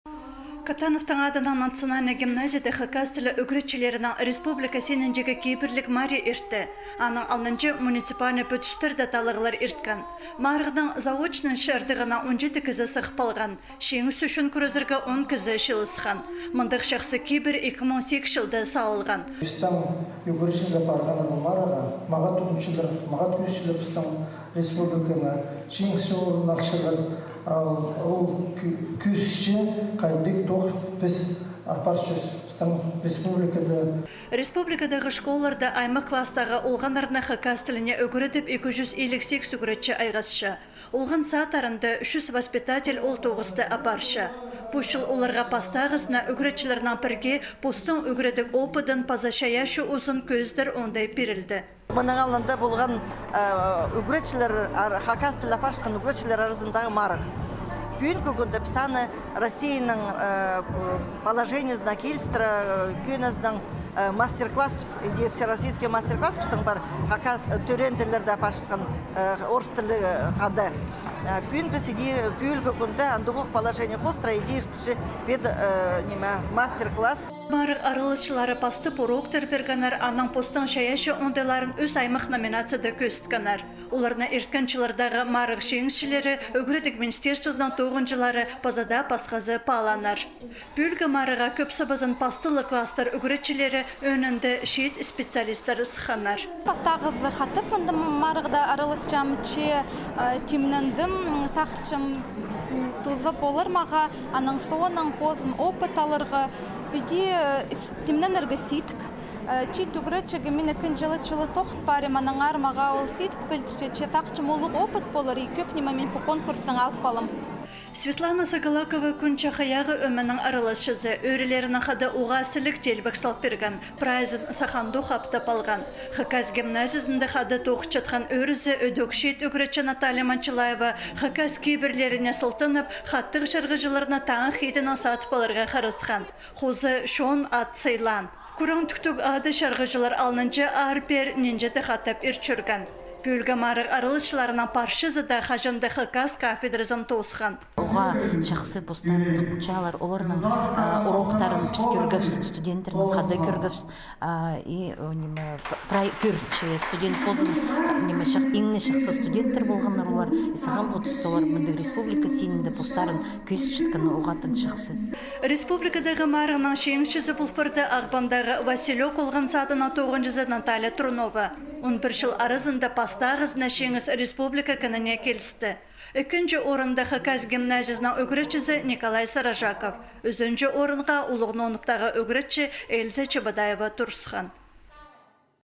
Катановтың адынан национальный гимназияда хакас тілі үгіретчілерінің республика сеніндегі кейбірлік мари иртті. Аның алнынчы муниципальный пөтістірді талығылар ирткен. Марғының заочның шардығына 17 кізі сықпалған. Шеңіс үшін күрізіргі 10 кізі шылысқан. Мұндық шақсы кейбір 2018 жылды сауылған. Пістан үгіретчілер барғанының марыға, маға түншілер пістан республиканы шеңіс орын ақшылар ол күзші қайдық тоқ біз апаршыз республикада. Республикадағы школларда аймақ кластағы олғанарына хакас тіліне өгірідіп 258 үгіретші айғасшы. Олған саатарында 300 воспитатель ол тоғысты апаршы. Бұшыл оларға пастағызына үгіретшілерінің бірге постың үгіредік опыдың пазашаяшы ұзын көздер ондай берілді. Мұның алында болған үгіретшілер, хакас тілі апаршыған үгіретшілер арасындағы марық. Бүгін күгінді пісаны Россияның положение знакильстра, күніздің мастер-класс, иде всероссийский мастер-класс пістің бар хакас түрен тілерді апаршыған орыс тілі қады. Бүгін біз иде бүгін күгінді андығық положение қостыра иде іртіші бед мастер-класс. Марық арылышылары пастып уроктар бергенер, аның постың шаяшы ондайларын өз аймақ номинацияда көсткенер. Оларына ерткеншілердағы марық шеңішілері үгіредік министерствосының тоғыншылары пазада пасқазы паланар. Бөлгі марыға көп сабазын пастылы кластар үгіретшілері önünde şehit специалисттары сықанар. Пастағызы қатып, онды марығда арылысчамчы темнендім, сақырчым тузы болыр маға, аның соның позын опыт алырғы, біде темнен іргісейтік. Чит үгіретшігі мені күн жылы тоқыт барым, аның армаға ол сейтік білдірші, сақчым олық опыт болыр, көп немемен по конкурстың алып балым. Светлана Соколакова күн чақаяғы өмінің арылышызы өрілерінің қады уғасылық телбік салп берген, прайзын сақанду қаптап алған. Хакас гимназиясында қады тоқчатқан өрізі өдікшет үгіретші Наталья Манчылаева хакас кейбірлеріне сылтынып, қаттық шырғыжыларына таңы хейтінің сатып алырға қарысқан. Хозы шон ат сайлан. Күрін түктік ады шырғыжылар алынынчы арпер ненжеті қаттап үрчірген. Бөлгі марық арылышыларынан паршызы да қажынды хакас кафедрызын тосқан. Оға жақсы постан тұтыншалар, оларының уроктарын біз көргіпс, студенттерінің қады көргіпс, студент позын, еңні шақсы студенттер болғанлар олар, саған ғотыстылар мұнды республика сенінде постарын көз шытканы оғатын шақсы. Республикадағы марығының шеңішізі бұлпырды Ағбандағы Василек олған садына 9-жызы Наталья Трунова. 11 жыл арызында пастағызына шеңіс республика күніне келісті. Үкінші орында хакас гимназиясының үгіретшісі Николай Саражаков. Өзінші орынға ұлығын оныптағы үгіретші Эльза Чебадаева тұрсқан.